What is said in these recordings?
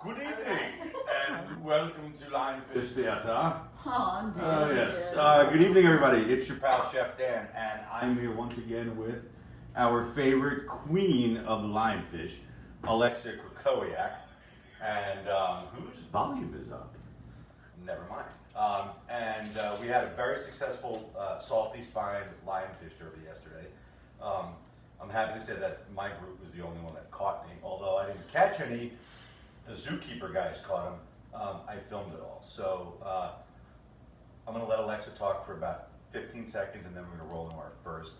Good evening and welcome to Lionfish Theater. Oh, Yes. Good evening, everybody. It's your pal Chef Dan, and I'm here once again with our favorite queen of the lionfish, Alexa Krakowiak, and whose volume is up? Never mind. We had a very successful salty spines lionfish derby yesterday. I'm happy to say that my group was the only one that caught me, although I didn't catch any. The zookeeper guys caught them. I filmed it all. So I'm going to let Alexa talk for about 15 seconds, and then we're going to roll into our first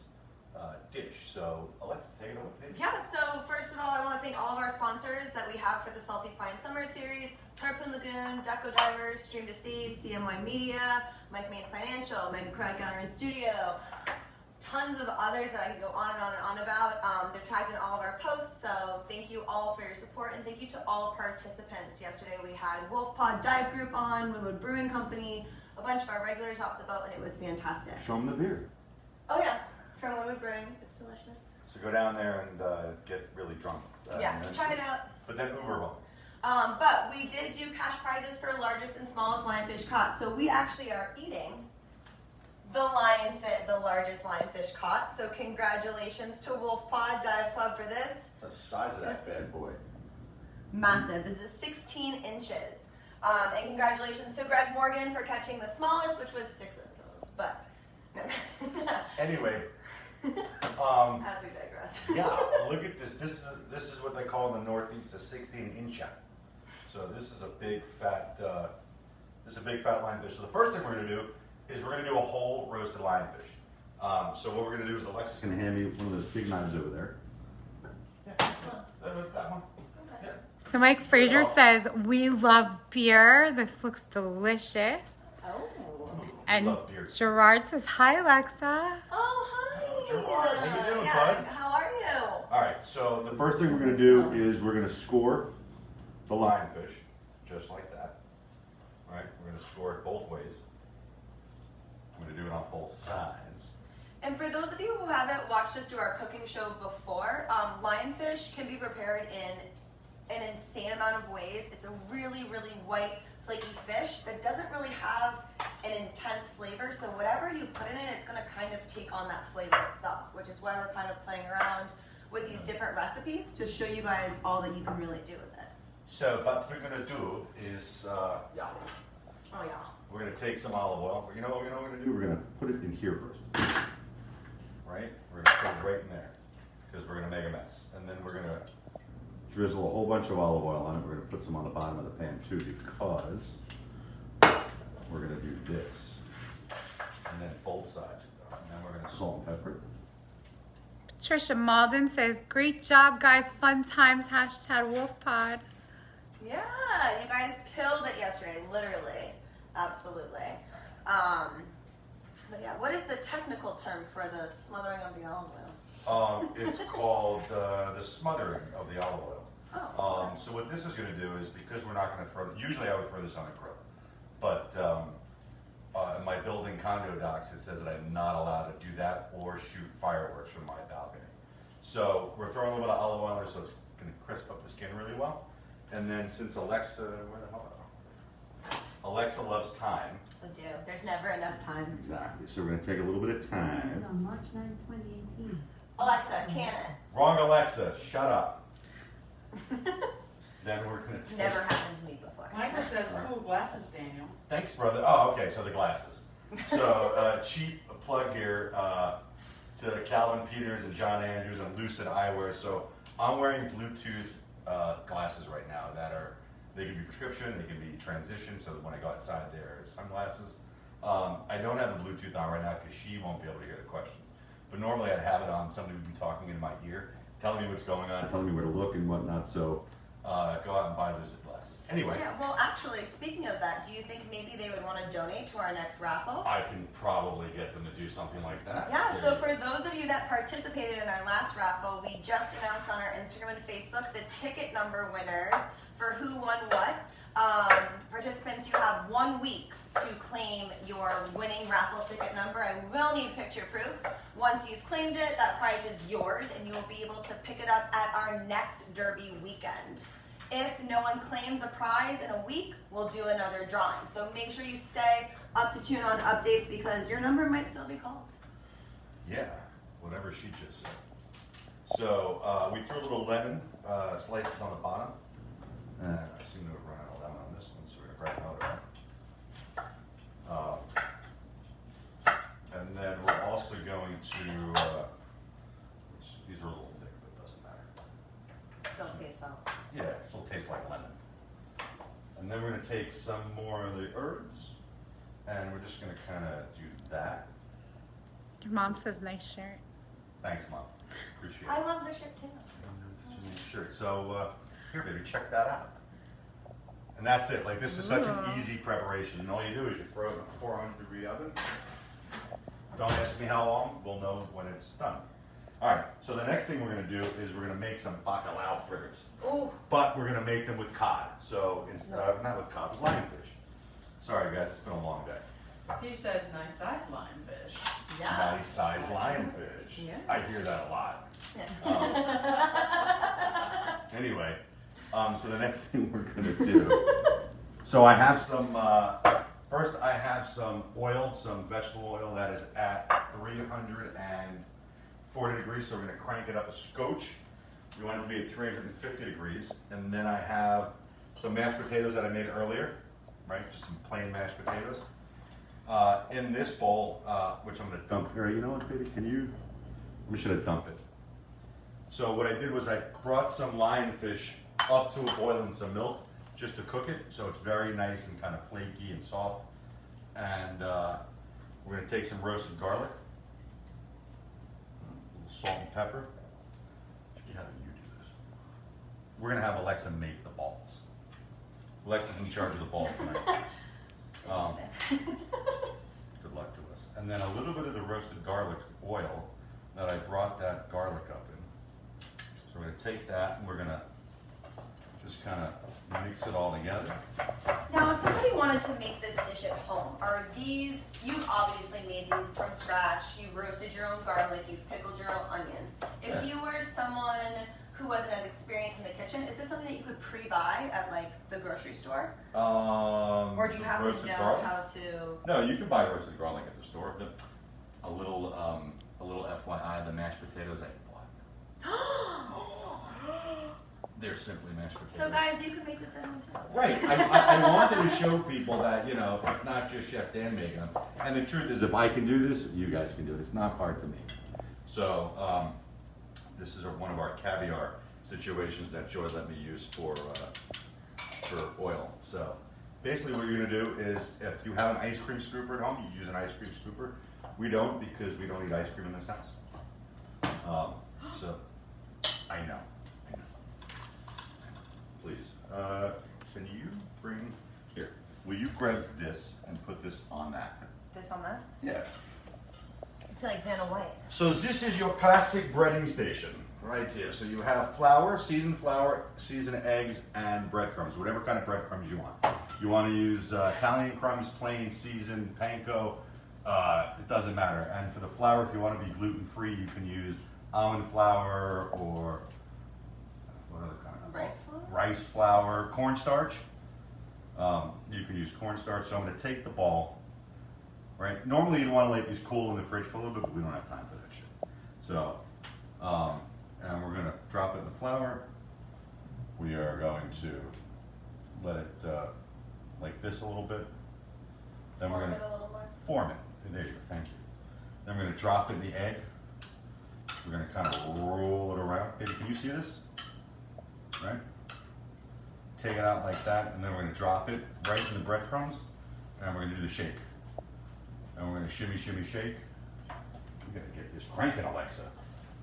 dish. So Alexa, take it away, please. Yeah, so first of all, I want to thank all of our sponsors that we have for the Salty Spine Summer Series: Harpoon Lagoon, Deco Divers, Stream to Sea, CMY Media, Mike Maines Financial, Megan Craig Gunner in Studio. Tons of others that I can go on and on and on about. They're tagged in all of our posts, so thank you all for your support, and thank you to all participants. Yesterday we had Wolf Pod Dive Group on, Winwood Brewing Company, a bunch of our regulars off the boat, and it was fantastic. Show them the beer. Oh yeah, from Winwood Brewing. It's delicious. So go down there and get really drunk. Yeah, try it out. But then Uber home. But we did do cash prizes for largest and smallest lionfish caught, so we actually are eating the largest lionfish caught. So congratulations to Wolf Pod Dive Club for this. The size of that bad boy. Massive. This is 16 inches. And congratulations to Greg Morgan for catching the smallest, which was 6 of those. But anyway, as we digress. yeah, look at this. This is what they call in the Northeast a 16-incher. So this is a big fat lionfish. So the first thing we're going to do is we're going to do a whole roasted lionfish. So what we're going to do is Alexa's going to hand me one of those big knives over there. Yeah, that one. Okay. Yeah. So Mike Frazier says, we love beer. This looks delicious. Oh. And love beer. Gerard says, hi, Alexa. Oh, hi. Gerard, how you doing, bud? How are you? All right, so the first thing we're going to do is we're going to score the lionfish, just like that. All right, we're going to score it both ways. I'm going to do it on both sides. And for those of you who haven't watched us do our cooking show before, lionfish can be prepared in an insane amount of ways. It's a really, really white, flaky fish that doesn't really have an intense flavor. So whatever you put in it, it's going to kind of take on that flavor itself, which is why we're kind of playing around with these different recipes to show you guys all that you can really do with it. So what we're going to do is, Oh yeah. we're going to take some olive oil. You know what we're going to do? We're going to put it in here first. Right? We're going to put it right in there because we're going to make a mess. And then we're going to drizzle a whole bunch of olive oil on it. We're going to put some on the bottom of the pan too because we're going to do this. And then both sides. And then we're going to salt and pepper. Patricia Malden says, great job, guys. Fun times. #WolfPod. Yeah, you guys killed it yesterday, literally. Absolutely. But yeah, what is the technical term for the smothering of the olive oil? It's called the smothering of the olive oil. Oh. So what this is going to do is, because we're not going to throw, usually I would throw this on a grill, but in my building condo docs, it says that I'm not allowed to do that or shoot fireworks from my balcony. So we're throwing a little bit of olive oil in there so it's going to crisp up the skin really well. And then since Alexa, where the hell? Alexa loves time. I do. There's never enough time. Exactly. So we're going to take a little bit of time. On March 9, 2018. Alexa, can it? Wrong, Alexa. Shut up. Then we're going to take... Never happened to me before. Michael says cool glasses, Daniel. Thanks, brother. Oh, okay, so the glasses. So, cheap plug here to Calvin Peters and John Andrews and Lucid Eyewear. So, I'm wearing Bluetooth glasses right now that are, they can be prescription, they can be transition, so that when I go outside, they're sunglasses. I don't have the Bluetooth on right now because she won't be able to hear the questions. But normally I'd have it on, somebody would be talking in my ear, telling me what's going on, telling me where to look and whatnot. So, go out and buy Lucid glasses. Anyway. Yeah, well, actually, speaking of that, do you think maybe they would want to donate to our next raffle? I can probably get them to do something like that. Yeah, so for those of you that participated in our last raffle, we just announced on our Instagram and Facebook the ticket number winners for who won what. Participants, you have 1 week to claim your winning raffle ticket number. I will need picture proof. Once you've claimed it, that prize is yours, and you will be able to pick it up at our next Derby weekend. If no one claims a prize in a week, we'll do another drawing. So make sure you stay up to tune on updates because your number might still be called. Yeah, whatever she just said. So we threw a little lemon slices on the bottom. I seem to have run out of lemon on this one, so we're gonna grab another one. And then we're also going to, these are a little thick, but it doesn't matter. Still tastes awesome. Yeah, it still tastes like lemon. And then we're gonna take some more of the herbs, and we're just gonna kind of do that. Your mom says nice shirt. Thanks, Mom. Appreciate it. I love the shirt too. That's such a nice shirt. So here, baby, check that out. And that's it. Like, this is such an easy preparation. And all you do is you throw it in a 400-degree oven. Don't ask me how long. We'll know when it's done. All right. So the next thing we're going to do is we're going to make some bacalao fritters. Ooh. But we're going to make them with cod. So instead, not with cod, with lionfish. Sorry, guys. It's been a long day. Steve says nice size lionfish. Yeah. Nice size lionfish. Yeah. I hear that a lot. Anyway, so the next thing we're gonna do. So I have some. First, I have some oil, some vegetable oil that is at 340 degrees. So we're gonna crank it up a scotch. We want it to be at 350 degrees, and then I have some mashed potatoes that I made earlier, right? Just some plain mashed potatoes. In this bowl, which I'm gonna dump here. You know what, baby? Can you? We should dump it. So what I did was I brought some lionfish up to a boil in some milk just to cook it, so it's very nice and kind of flaky and soft. And we're gonna take some roasted garlic, a little salt and pepper. How do you do this? We're gonna have Alexa make the balls. Alexa's in charge of the balls tonight. Good luck to us. And then a little bit of the roasted garlic oil that I brought that garlic up in. So we're going to take that and we're going to just kind of mix it all together. Now, if somebody wanted to make this dish at home, are these, you've obviously made these from scratch, you've roasted your own garlic, you've pickled your own onions. If you were someone who wasn't as experienced in the kitchen, is this something that you could pre-buy at like the grocery store? Or do you have to know garlic? how to? No, you can buy roasted garlic at the store. A little FYI, the mashed potatoes I bought. They're simply mashed potatoes. So guys, you can make this at home too. Right. I wanted to show people that, you know, it's not just Chef Dan making them. And the truth is, if I can do this, you guys can do it. It's not hard to make. So this is one of our caviar situations that Joy let me use for oil. So basically what you're going to do is, if you have an ice cream scooper at home, you use an ice cream scooper. We don't, because we don't eat ice cream in this house. So I know. Please, can you bring, here, will you grab this and put this on that? This on that? Yeah. I feel like Vanna White. So this is your classic breading station, right here. So you have flour, seasoned eggs, and breadcrumbs, whatever kind of breadcrumbs you want. You want to use Italian crumbs, plain, seasoned, panko, it doesn't matter. And for the flour, if you want to be gluten-free, you can use almond flour or what other kind of Rice flour? Rice flour, cornstarch. You can use cornstarch. So I'm going to take the ball, right? Normally you'd want to let these cool in the fridge for a little bit, but we don't have time for that shit. So, and we're going to drop it in the flour. We are going to let it like this a little bit. Then we're going to form it. There you go, thank you. Then we're going to drop in the egg. We're going to kind of roll it around. Baby, can you see this? Right? Take it out like that, and then we're going to drop it right in the breadcrumbs, and we're going to do the shake. And we're going to shimmy, shimmy, shake. We got to get this cranking, Alexa.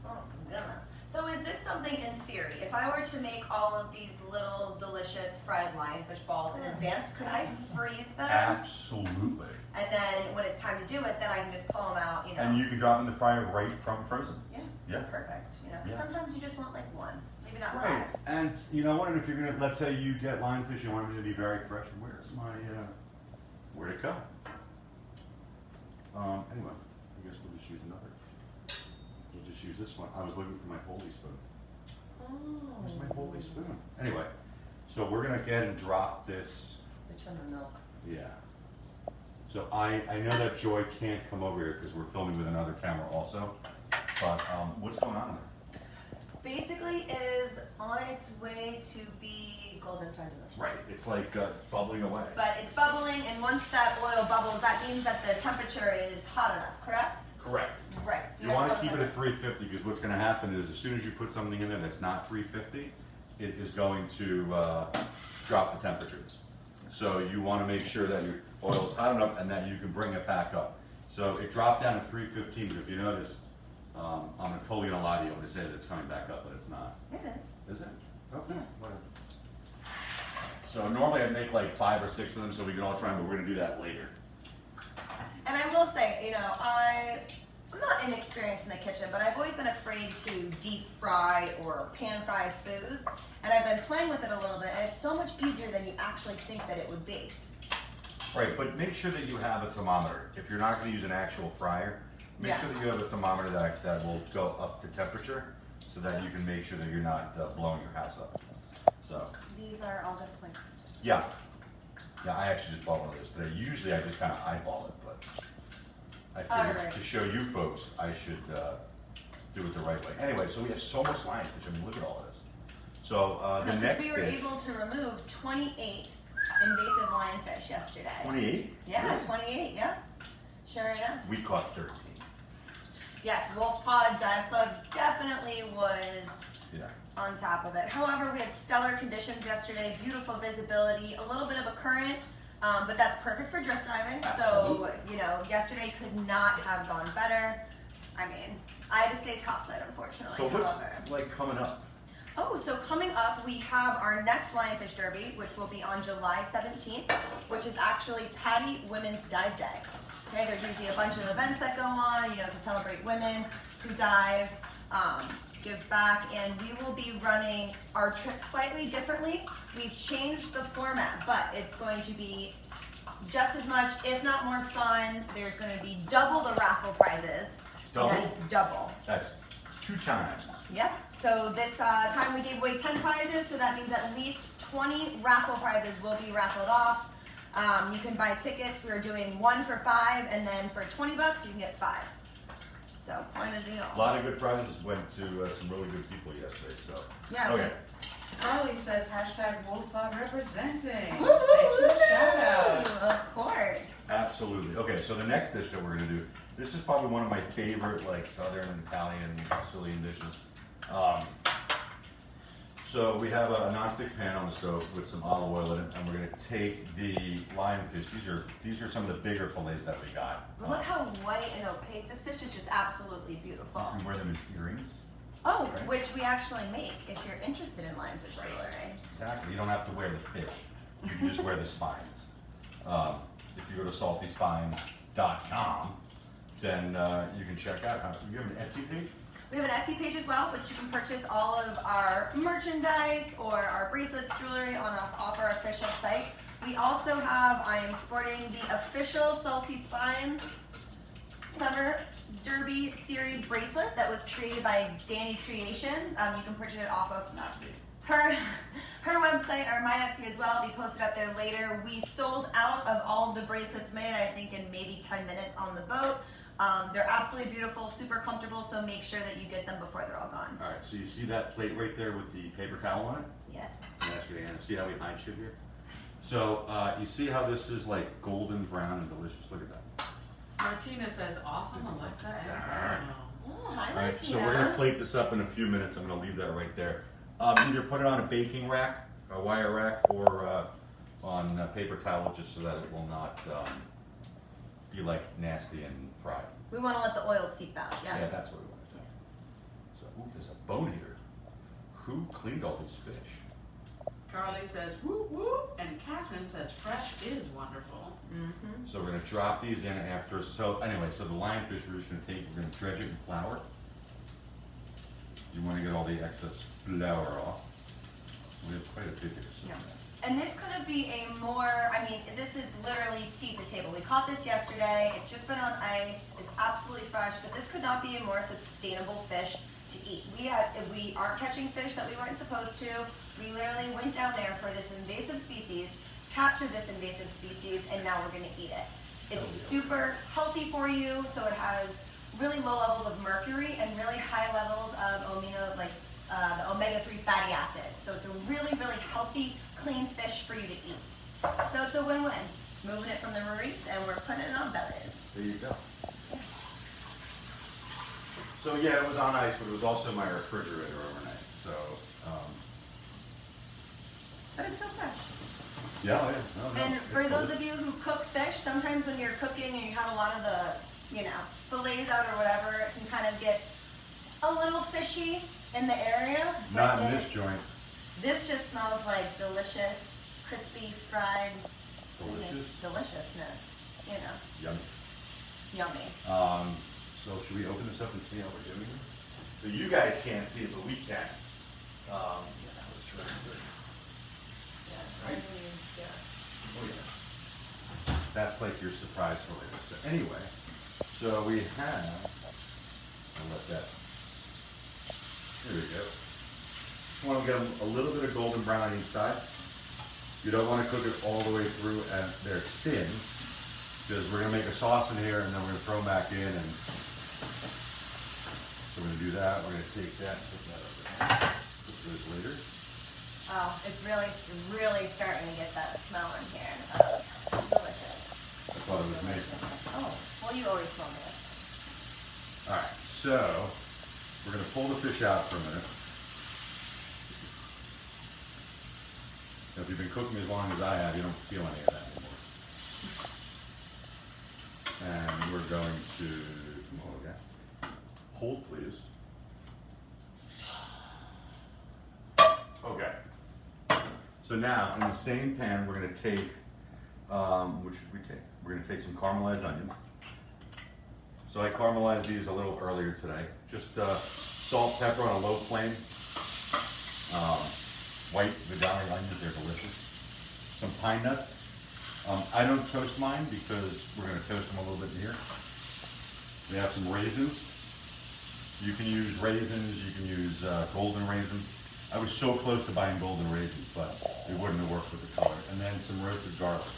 Oh my goodness. So is this something in theory, if I were to make all of these little delicious fried lionfish balls in advance, could I freeze them? Absolutely. And then when it's time to do it, then I can just pull them out, you know? And you can drop in the fryer right from frozen. Yeah. Yeah. Perfect. You know, because Yeah. sometimes you just want like one, maybe not Right. 5. And you know what? If you're gonna, let's say you get lionfish, you want them to be very fresh. Where's my, where'd it go? Anyway, I guess we'll just use another. We'll just use this one. I was looking for my holy spoon. Oh. Where's my holy spoon? Anyway, So we're gonna go ahead and drop this. It's from the milk. Yeah. So I know that Joy can't come over here because we're filming with another camera also. But what's going on there? Basically, it is on its way to be golden fried delicious. Right. It's like it's bubbling away. But it's bubbling, and once that oil bubbles, that means that the temperature is hot enough, correct? Correct. Right. So You want to keep it at 350 because what's going to happen is as soon as you put something in there that's not 350, it is going to drop the temperature. So you want to make sure that your oil is hot enough and that you can bring it back up. So it dropped down to 315, but if you notice, I'm totally going to lie to you when I say that it's coming back up, but it's not. It is. Is it? Okay, whatever. So normally I'd make like 5 or 6 of them so we can all try them, but we're going to do that later. And I will say, you know, I'm not inexperienced in the kitchen, but I've always been afraid to deep fry or pan fry foods. And I've been playing with it a little bit, and it's so much easier than you actually think that it would be. Right, but make sure that you have a thermometer. If you're not going to use an actual fryer, make sure that you have a thermometer that will go up to temperature so that you can make sure that you're not blowing your house up. So These are all good points. yeah, I actually just bought one of those today. Usually I just kind of eyeball it, but I figured Alright. to show you folks I should do it the right way. Anyway, so we have so much lionfish. I mean, look at all of this. So the Because next we were dish. able to remove 28 invasive lionfish yesterday. 28? Yeah, Really? 28, yeah. Sure enough. We caught 13. Yes, wolf pod, dive bug definitely was Yeah. on top of it. However, we had stellar conditions yesterday, beautiful visibility, a little bit of a current, but that's perfect for drift diving. Absolutely. So, you know, yesterday could not have gone better. I mean, I had to stay topside, unfortunately. So what's however. like coming up? Oh, so coming up, we have our next Lionfish Derby, which will be on July 17th, which is actually Patty Women's Dive Day. Okay, there's usually a bunch of events that go on, you know, to celebrate women who dive, give back, and we will be running our trip slightly differently. We've changed the format, but it's going to be just as much, if not more fun. There's going to be double the raffle prizes. Double? That's double. That's 2 times. Yep. So this time we gave away 10 prizes, so that means at least 20 raffle prizes will be raffled off. You can buy tickets. We're doing 1 for $5, and then for $20 you can get 5. So quite a deal. A lot of good prizes went to some really good people yesterday. So Yeah. okay. Carly says #WolfPod representing. Woo-hoo! Thanks for the shout outs. Of course. Absolutely. Okay, so the next dish that we're gonna do. This is probably one of my favorite, like Southern Italian, Sicilian dishes. So we have a nonstick pan on the stove with some olive oil in it, and we're gonna take the lionfish. These are some of the bigger fillets that we got. But look how white and opaque. This fish is just absolutely beautiful. You can wear them as earrings. Oh, Right. which we actually make if you're interested in lionfish jewelry. Exactly. You don't have to wear the fish. You can just wear the spines. If you go to saltyspines.com, then you can check out. You have an Etsy page? We have an Etsy page as well, but you can purchase all of our merchandise or our bracelets, jewelry off our official site. We also have, I am sporting the official Salty Spines Summer Derby Series bracelet that was created by Danny Creations. You can purchase it off of her website or my Etsy as well. It'll be posted up there later. We sold out of all of the bracelets made, I think, in maybe 10 minutes on the boat. They're absolutely beautiful, super comfortable, so make sure that you get them before they're all gone. All right, so you see that plate right there with the paper towel on it? Yes. Let me ask you again. See how we hide shit here? So you see how this is like golden brown and delicious? Look at that. Martina says, awesome, Alexa and Dano. Oh, hi, All right, so Martina. we're gonna plate this up in a few minutes. I'm gonna leave that right there. Either put it on a baking rack, a wire rack, or on paper towel, just so that it will not be like nasty and fried. We want to let the oil seep out, yeah. Yeah, that's what we want to do. So, ooh, there's a bone here. Who cleaned all these fish? Carly says, whoop whoop, and Catherine says, fresh is wonderful. Mm-hmm. So we're gonna drop these in after. So anyway, so the lionfish we're just gonna take. We're gonna dredge it in flour. You want to get all the excess flour off. We have quite a bit here. So Yeah. And this couldn't be a more, I mean, this is literally seed to table. We caught this yesterday. It's just been on ice. It's absolutely fresh, but this could not be a more sustainable fish to eat. We aren't catching fish that we weren't supposed to. We literally went down there for this invasive species, captured this invasive species, and now we're gonna eat it. It's super healthy for you, so it has really low levels of mercury and really high levels of the omega-3 fatty acids. So it's a really, really healthy, clean fish for you to eat. So it's a win-win. Moving it from the marines and we're putting it on bellies. There you go. So yeah, it was on ice, but it was also in my refrigerator overnight. So, But it's still fresh. yeah, yeah. And for those of you who cook fish, sometimes when you're cooking and you have a lot of the, fillets out or whatever, it can kind of get a little fishy in the area. Not in this joint. This just smells like delicious, crispy, fried deliciousness. Yummy. Yummy. So should we open this up and see how we're doing it? So you guys can't see it, but we can. Yeah, that was really good. Right? Oh yeah. That's like your surprise flavor. So anyway, so we have, I'll let that, here we go. You want to get them a little bit of golden brown on each side. You don't want to cook it all the way through and they're thin, because we're going to make a sauce in here and then we're going to throw them back in, and so we're going to do that. We're going to take that and put that over there. Put those later. Oh, it's really starting to get that smell in here. Delicious. I thought it was amazing. Oh, well, you always smell good. All right, so we're going to pull the fish out for a minute. Now, if you've been cooking as long as I have, you don't feel any of that anymore. And we're going to, hold please. Okay. So now, in the same pan, we're going to take, what should we take? We're going to take some caramelized onions. So I caramelized these a little earlier today. Just salt, pepper on a low flame. White Vidali onions, they're delicious. Some pine nuts. I don't toast mine because we're going to toast them a little bit here. We have some raisins. You can use raisins, you can use golden raisins. I was so close to buying golden raisins, but it wouldn't have worked with the color. And then some roasted garlic.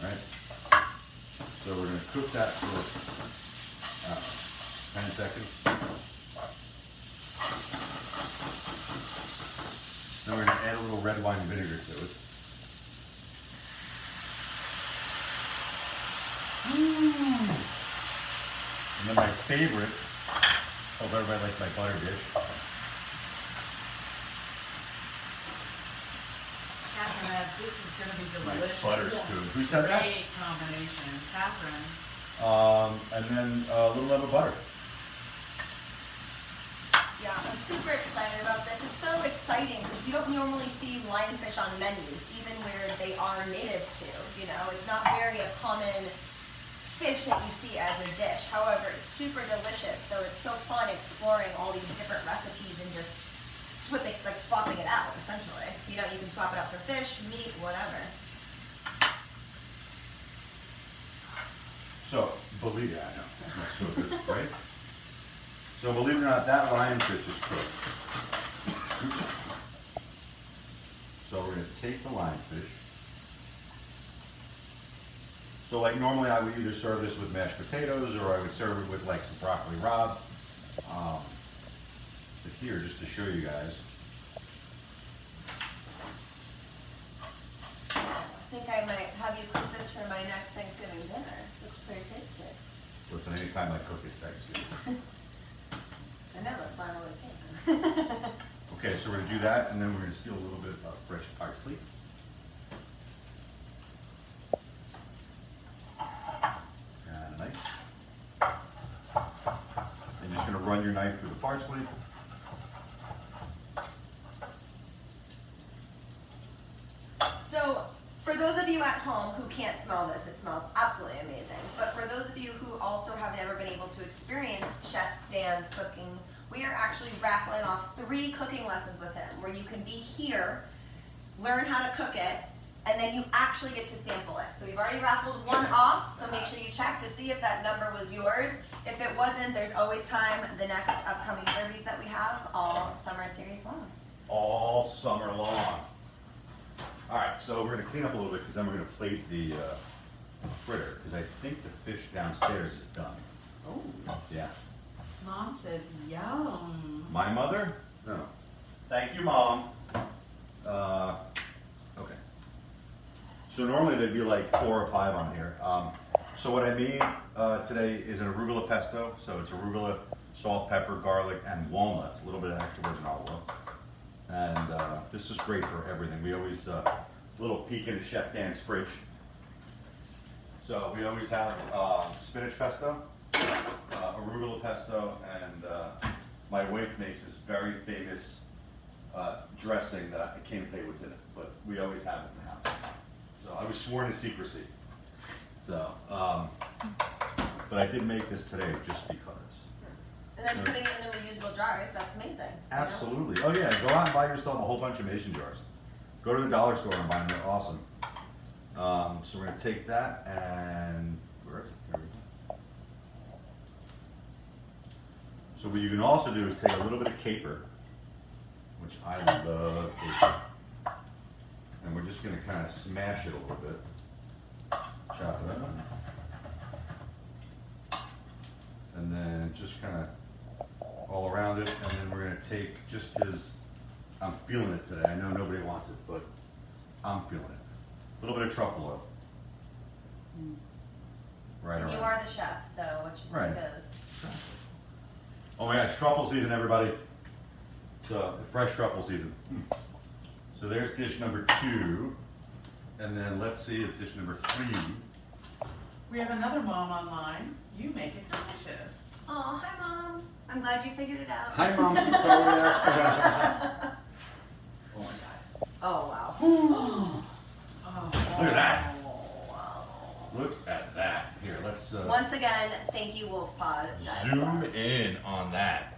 All right? So we're going to cook that for 10 seconds. Then we're going to add a little red wine vinegar to it. And then my favorite, hope everybody likes my butter dish. Catherine adds, this is going to be My delicious. butter spoon. Who said that? Great combination. Catherine. And then a little bit of butter. Yeah, I'm super excited about this. It's so exciting because you don't normally see lionfish on menus, even where they are native to. It's not very a common fish that you see as a dish. However, it's super delicious, so it's so fun exploring all these different recipes and just swapping it out, essentially. You can swap it out for fish, meat, whatever. So, believe it, I know. That's so good, right? So believe it or not, that lionfish is cooked. So we're going to take the lionfish. So like normally I would either serve this with mashed potatoes or I would serve it with like some broccoli rabe. But here, just to show you guys. I think I might have you cook this for my next Thanksgiving dinner. This looks pretty tasty. Listen, anytime I cook it's Thanksgiving. I know, that's why I'm always saying. Okay, so we're going to do that, and then we're going to steal a little bit of fresh parsley. And a knife. You're just going to run your knife through the parsley. So, for those of you at home who can't smell this, it smells absolutely amazing. But for those of you who also have never been able to experience Chef Stan's cooking, we are actually raffling off 3 cooking lessons with him, where you can be here, learn how to cook it, and then you actually get to sample it. So we've already raffled one off, so make sure you check to see if that number was yours. If it wasn't, there's always time the next upcoming derbies that we have all summer series long. All summer long. All right, so we're gonna clean up a little bit because then we're gonna plate the fritter because I think the fish downstairs is done. Oh, Yeah. Mom says yum. My mother? No. Thank you, Mom. Okay. So normally they'd be like 4 or 5 on here. So what I made today is an arugula pesto. So it's arugula, salt, pepper, garlic, and walnuts. A little bit of extra virgin olive oil. And this is great for everything. We always, little peek into Chef Dan's fridge. So we always have spinach pesto, arugula pesto, and my wife makes this very famous dressing that I can't tell you what's in it, but we always have it in the house. So I was sworn to secrecy. So, but I did make this today just because. And then putting it in the reusable jars, that's amazing. Absolutely. Oh yeah, go out and buy yourself a whole bunch of mason jars. Go to the dollar store and buy them, they're awesome. So we're gonna take that and, where is it? There we go. So what you can also do is take a little bit of caper, which I love caper. And we're just gonna kind of smash it a little bit. Chop it up. And then just kind of all around it, and then we're gonna take, just because I'm feeling it today, I know nobody wants it, but I'm feeling it. A little bit of truffle oil. Right And around. you are the chef, so what you say Right. goes. Oh my gosh, truffle season, everybody. So, fresh truffle season. So there's dish number 2, and then let's see if dish number 3. We have another mom online. You make it delicious. Oh, hi Mom. I'm glad you figured it out. Hi, Mom. Oh my God. Oh wow. Oh, Look at that. Oh, wow. Look at that. Here, let's Once again, thank you, Wolf Pod. zoom in on that.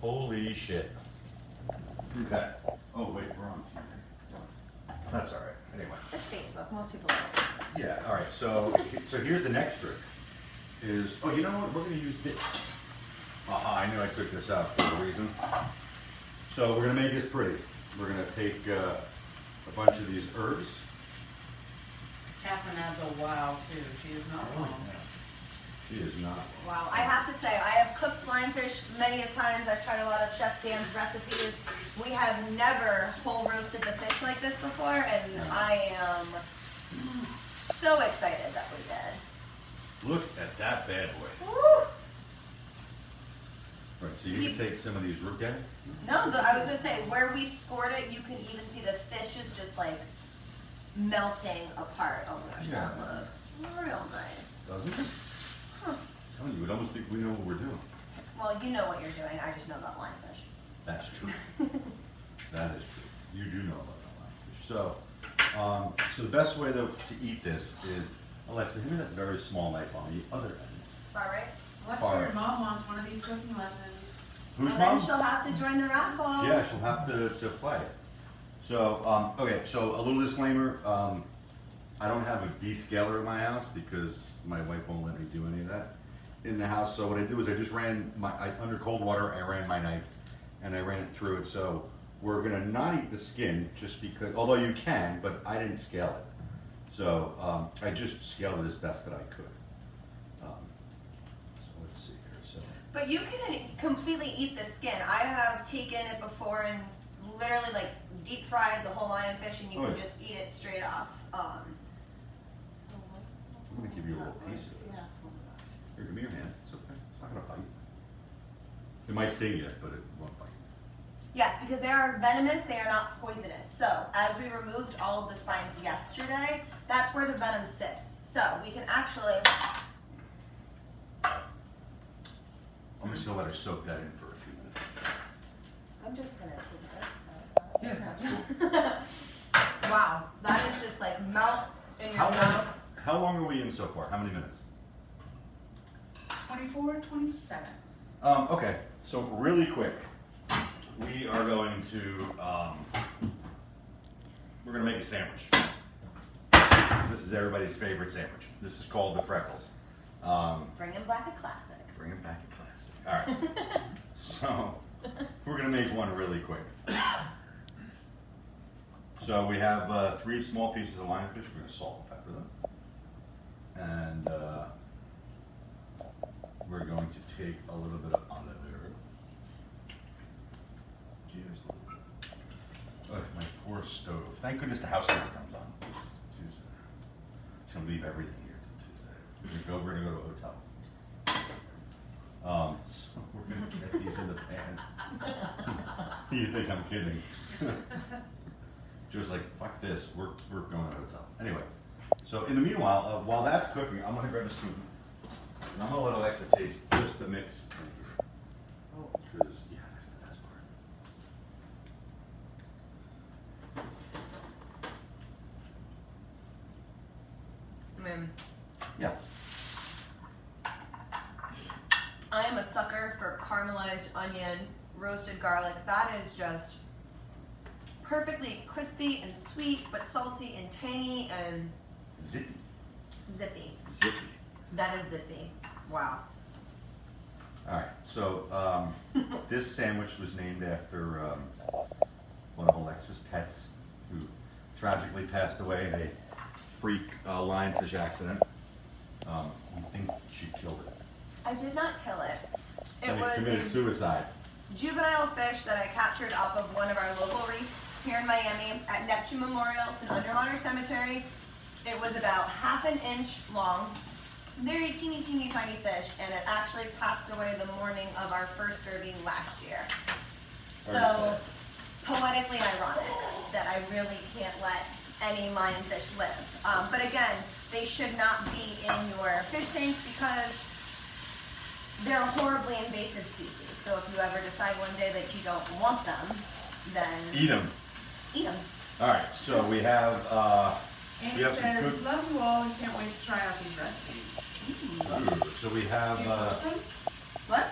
Holy shit. Okay. Oh wait, we're on TV. That's all right. Anyway. It's Facebook. Most people know. Yeah. All right. So here's the next trick. Is you know what? We're gonna use this. I knew I took this out for a reason. So we're gonna make this pretty. We're gonna take a bunch of these herbs. Catherine adds a wow too. She is not wrong. She is not. Wow. I have to say, I have cooked lionfish many a times. I've tried a lot of Chef Dan's recipes. We have never whole roasted the fish like this before, and I am so excited that we did. Look at that bad boy. Woo! Right, so you can take some of these root gang. No, I was gonna say where we scored it, you can even see the fish is just like melting apart. Oh my gosh, Yeah. that looks real nice. Doesn't it? Huh. I'm telling you, it almost think we know what we're doing. Well, you know what you're doing. I just know about lionfish. That's true. That is true. You do know about that lionfish. So the best way to eat this is, Alexa, give me that very small knife on the other end. All right. What's All your right. mom wants one of these cooking lessons? Who's And then mom? she'll have to join the raffle. Yeah, she'll have to play. So, okay, so a little disclaimer, I don't have a descaler in my house because my wife won't let me do any of that in the house. So what I do is I just ran under cold water, I ran my knife and I ran it through it. So we're gonna not eat the skin just because, although you can, but I didn't scale it. So I just scaled it as best that I could. So let's see here, so. But you can completely eat the skin. I have taken it before and literally like deep fried the whole lionfish, and you can just eat it straight off. I'm gonna give you a little piece of this. Yeah. Here, give me your hand. It's okay. It's not gonna bite. It might sting you, but it won't bite. Yes, because they are venomous, they are not poisonous. So, as we removed all of the spines yesterday, that's where the venom sits. So, we can actually... I'm just gonna let her soak that in for a few minutes. I'm just gonna take this. So it's not That's cool. Wow, that is just like melt in your mouth. How long are we in so far? How many minutes? 24, 27. Okay, so really quick, we are going to we're gonna make a sandwich. This is everybody's favorite sandwich. This is called the Freckles. Bringing back a classic. Bringing back a classic. All right. So we're gonna make one really quick. So we have 3 small pieces of lionfish. We're gonna salt and pepper them, and we're going to take a little bit of olive oil. Cheers. Oh, my poor stove. Thank goodness the housekeeper comes on Tuesday. She'll leave everything here till Tuesday. We're gonna go to a hotel. So we're gonna get these in the pan. You think I'm kidding? Just like, fuck this, we're going to a hotel. Anyway, so in the meanwhile, while that's cooking, I'm gonna grab a spoon. And I'm gonna let Alexa taste just the mix. Oh, because, yeah, that's the best part. Yeah. I am a sucker for caramelized onion, roasted garlic. That is just perfectly crispy and sweet, but salty and tangy and Zippy. zippy. Zippy. That is zippy. Wow. All right, so this sandwich was named after one of Alexa's pets who tragically passed away in a freak lionfish accident. We think she killed it. I did not kill it. It And was committed a suicide. juvenile fish that I captured off of one of our local reefs here in Miami at Neptune Memorial. It's an underwater cemetery. It was about ½ an inch long, very teeny tiny fish, and it actually passed away the morning of our first derby last year. So poetically ironic that I really can't let any lionfish live. But again, they should not be in your fish tanks because they're a horribly invasive species. So if you ever decide one day that you don't want them, then Eat them. eat them. All right, so we have And We it have some says, good- love you all and can't wait to try out these recipes. so we have Do you post them? What?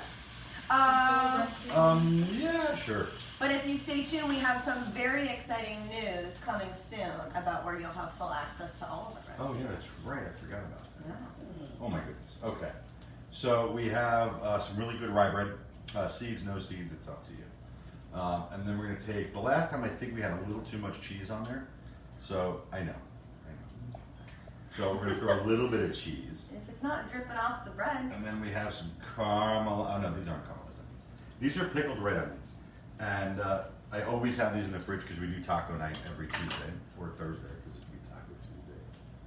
Recipes? yeah, sure. But if you stay tuned, we have some very exciting news coming soon about where you'll have full access to all of the recipes. Oh yeah, that's right. I forgot about that. Oh my goodness. Okay, so we have some really good rye bread. Seeds, no seeds, it's up to you. And then we're gonna take the last time I think we had a little too much cheese on there. So I know. So we're gonna throw a little bit of cheese. If it's not dripping off the bread. And then we have some caramel. Oh no, these aren't caramelized onions. These are pickled red onions. And I always have these in the fridge because we do taco night every Tuesday or Thursday because we taco Tuesday.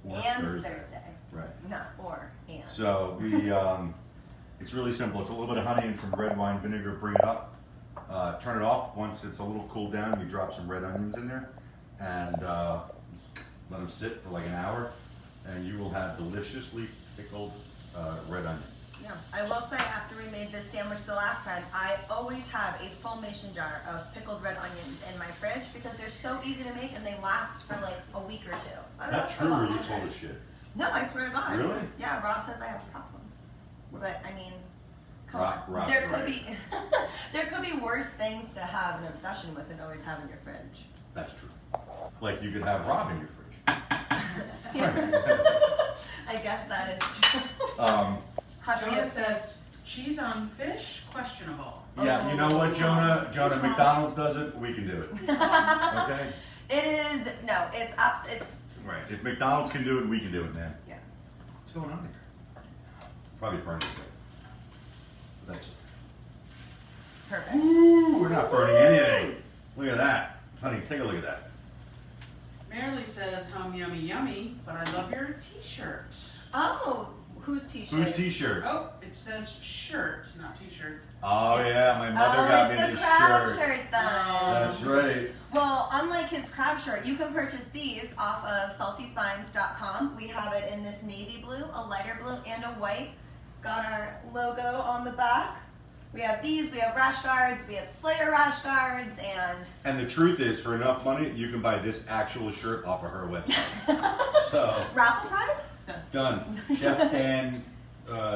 Or And Thursday. Right. Not or, and. So we, it's really simple. It's a little bit of honey and some red wine vinegar. Bring it up. Turn it off. Once it's a little cooled down, you drop some red onions in there and let them sit for like an hour. And you will have deliciously pickled red onion. Yeah, I will say after we made this sandwich the last time, I always have a full mason jar of pickled red onions in my fridge because they're so easy to make and they last for like a week or two. Is that true or are you full of shit? No, I swear to God. Really? Yeah, Rob says I have a problem. But I mean, come Rob- on. Rob's There could right. be there could be worse things to have an obsession with than always have in your fridge. That's true. Like you could have Rob in your fridge. I guess that is true. How do we Jonah have says, cheese on fish, questionable. Yeah, you know what, Jonah? Jonah, McDonald's does it, we can do it. Okay? It is no, it's Right. If McDonald's can do it, we can do it, man. yeah. What's going on here? Probably burning it. But that's Perfect. Ooh, we're not burning anything. Look at that. Honey, take a look at that. Marilee says, hum yummy yummy, but I love your t-shirt. Oh, whose t-shirt? Whose t-shirt? Oh, it says shirt, not t-shirt. Oh yeah, my mother got me it's the this crab shirt. shirt then. That's right. Well, unlike his crab shirt, you can purchase these off of saltyspines.com. We have it in this navy blue, a lighter blue, and a white. It's got our logo on the back. We have these, we have rash guards, we have Slayer rash guards, And the truth is, for enough money, you can buy this actual shirt off of her website. So, raffle prize? done. Chef Dan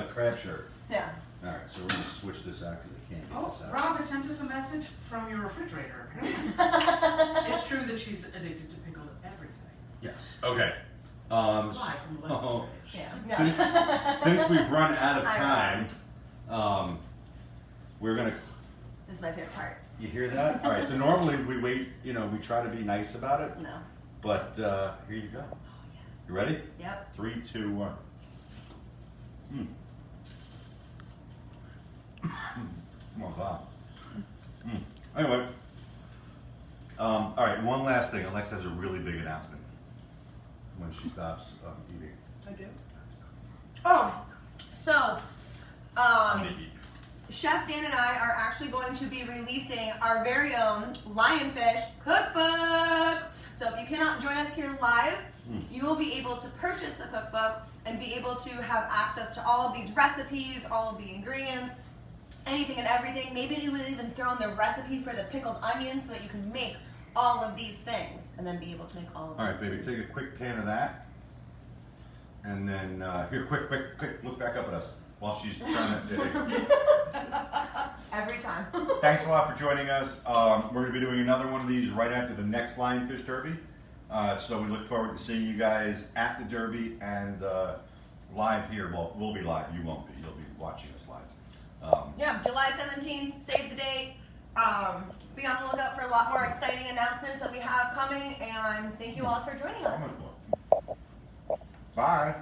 crab shirt. Yeah. All right, so we're gonna switch this out because I can't get Oh, this out. Rob has sent us a message from your refrigerator. It's true that she's addicted to pickled Yes. Okay. Live from Alexa's oh, fridge. Yeah. since we've run out of time, we're gonna. This is my favorite part. You hear that? All right. So normally we wait. You know, we try to be nice about it. No. But here you go. Oh, yes. You ready? Yep. 3, 2, 1. Oh God. Anyway. All right. One last thing. Alexa has a really big announcement when she stops eating. I do. Oh, so Maybe. Chef Dan and I are actually going to be releasing our very own Lionfish cookbook. So if you cannot join us here live, you will be able to purchase the cookbook and be able to have access to all of these recipes, all of the ingredients, anything and everything. Maybe they will even throw in the recipe for the pickled onion so that you can make all of these things and then be able to make all of All right, these baby. things. Take a quick pan of that, and then here, quick, look back up at us while she's trying to. Every time. Thanks a lot for joining us. We're going to be doing another one of these right after the next Lionfish Derby. So we look forward to seeing you guys at the Derby and live here. Well, we'll be live. You won't be. You'll be watching us live. Yeah, July 17th, save the date. Be on the lookout for a lot more exciting announcements that we have coming, and thank you all for joining us. Bye.